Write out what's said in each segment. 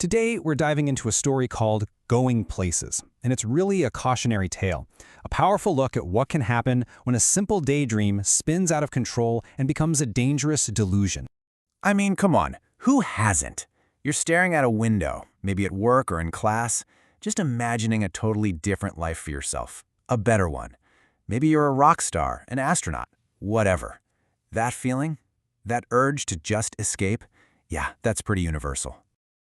Today, we're diving into a story called Going Places, and it's really a cautionary tale, a powerful look at what can happen when a simple daydream spins out of control and becomes a dangerous delusion. I mean, come on, who hasn't? You're staring at a window, maybe at work or in class, just imagining a totally different life for yourself, a better one. Maybe you're a rock star, an astronaut, whatever. That feeling, that urge to just escape, yeah, that's pretty universal.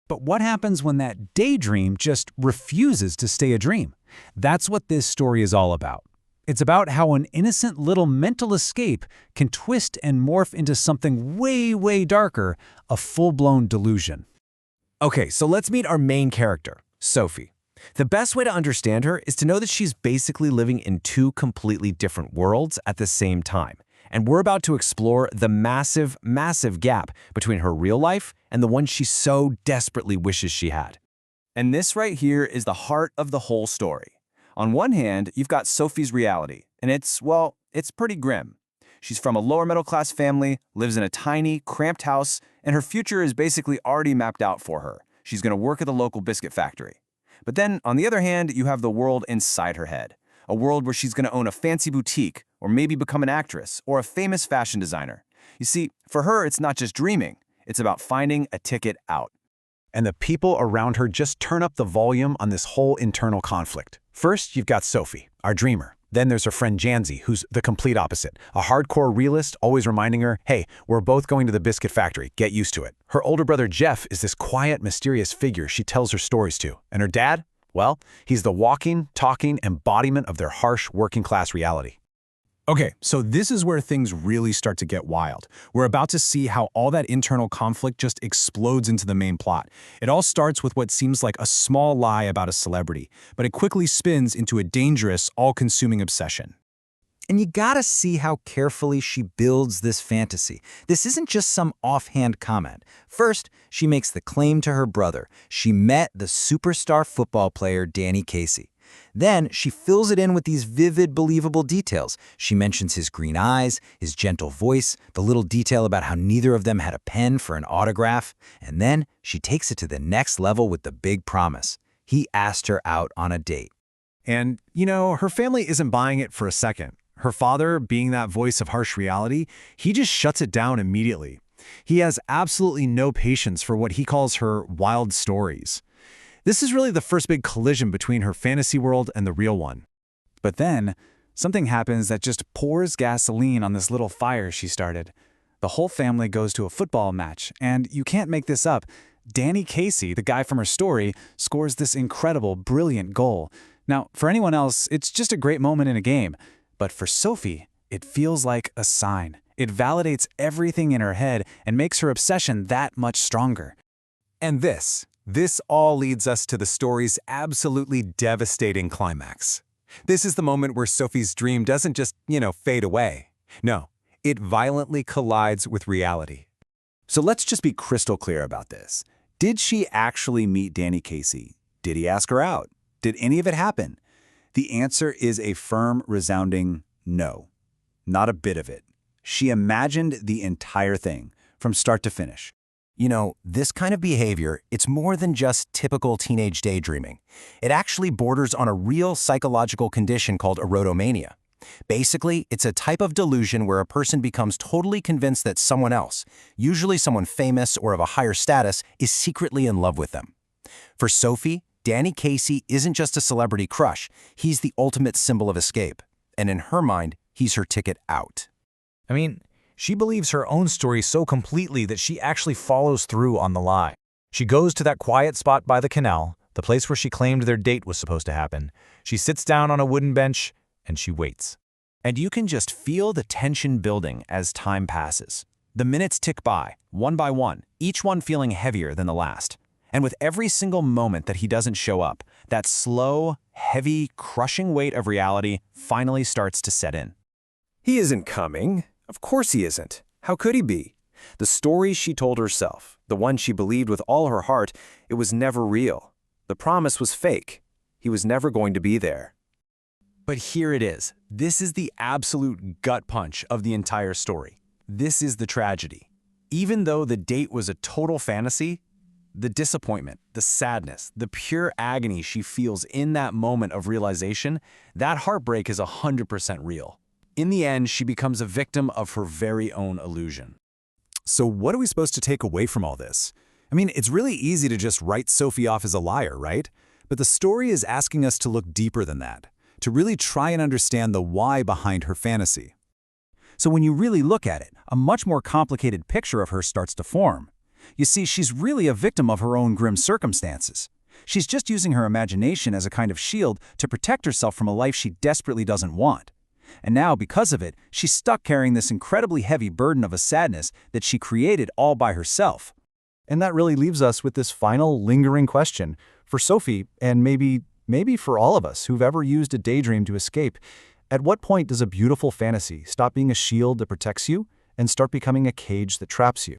But what happens when that daydream just refuses to stay a dream? That's what this story is all about. It's about how an innocent little mental escape can twist and morph into something way, way darker, a full-blown delusion. Okay, so let's meet our main character, Sophie. The best way to understand her is to know that she's basically living in two completely different worlds at the same time. And we're about to explore the massive, massive gap between her real life and the one she so desperately wishes she had. And this right here is the heart of the whole story. On one hand, you've got Sophie's reality, and it's pretty grim. She's from a lower middle-class family, lives in a tiny, cramped house, and her future is basically already mapped out for her. She's going to work at the local biscuit factory. But then, on the other hand, you have the world inside her head. A world where she's going to own a fancy boutique, or maybe become an actress, or a famous fashion designer. You see, for her, it's not just dreaming. It's about finding a ticket out. And the people around her just turn up the volume on this whole internal conflict. First, you've got Sophie, our dreamer. Then there's her friend Janzi, who's the complete opposite. A hardcore realist, always reminding her, hey, we're both going to the biscuit factory, get used to it. Her older brother Jeff is this quiet, mysterious figure she tells her stories to. And her dad? Well, he's the walking, talking embodiment of their harsh working-class reality. Okay, so this is where things really start to get wild. We're about to see how all that internal conflict just explodes into the main plot. It all starts with what seems like a small lie about a celebrity, but it quickly spins into a dangerous, all-consuming obsession. And you gotta see how carefully she builds this fantasy. This isn't just some offhand comment. First, she makes the claim to her brother. She met the superstar football player Danny Casey. Then she fills it in with these vivid, believable details. She mentions his green eyes, his gentle voice, the little detail about how neither of them had a pen for an autograph. And then she takes it to the next level with the big promise. He asked her out on a date. And, her family isn't buying it for a second. Her father, being that voice of harsh reality, he just shuts it down immediately. He has absolutely no patience for what he calls her wild stories. This is really the first big collision between her fantasy world and the real one. But then, something happens that just pours gasoline on this little fire she started. The whole family goes to a football match, and you can't make this up. Danny Casey, the guy from her story, scores this incredible, brilliant goal. Now, for anyone else, it's just a great moment in a game. But for Sophie, it feels like a sign. It validates everything in her head and makes her obsession that much stronger. And this all leads us to the story's absolutely devastating climax. This is the moment where Sophie's dream doesn't just, fade away. No, it violently collides with reality. So let's just be crystal clear about this. Did she actually meet Danny Casey? Did he ask her out? Did any of it happen? The answer is a firm, resounding no. Not a bit of it. She imagined the entire thing, from start to finish. This kind of behavior, it's more than just typical teenage daydreaming. It actually borders on a real psychological condition called erotomania. Basically, it's a type of delusion where a person becomes totally convinced that someone else, usually someone famous or of a higher status, is secretly in love with them. For Sophie, Danny Casey isn't just a celebrity crush, he's the ultimate symbol of escape. And in her mind, he's her ticket out. I mean, she believes her own story so completely that she actually follows through on the lie. She goes to that quiet spot by the canal, the place where she claimed their date was supposed to happen. She sits down on a wooden bench, and she waits. And you can just feel the tension building as time passes. The minutes tick by, one by one, each one feeling heavier than the last. And with every single moment that he doesn't show up, that slow, heavy, crushing weight of reality finally starts to set in. He isn't coming. Of course he isn't. How could he be? The story she told herself, the one she believed with all her heart, it was never real. The promise was fake. He was never going to be there. But here it is. This is the absolute gut punch of the entire story. This is the tragedy. Even though the date was a total fantasy, The disappointment, the sadness, the pure agony she feels in that moment of realization, that heartbreak is 100% real. In the end, she becomes a victim of her very own illusion. So what are we supposed to take away from all this? I mean, it's really easy to just write Sophie off as a liar, right? But the story is asking us to look deeper than that, to really try and understand the why behind her fantasy. So when you really look at it, a much more complicated picture of her starts to form. You see, she's really a victim of her own grim circumstances. She's just using her imagination as a kind of shield to protect herself from a life she desperately doesn't want. And now, because of it, she's stuck carrying this incredibly heavy burden of a sadness that she created all by herself. And that really leaves us with this final lingering question for Sophie, and maybe for all of us who've ever used a daydream to escape. At what point does a beautiful fantasy stop being a shield that protects you and start becoming a cage that traps you?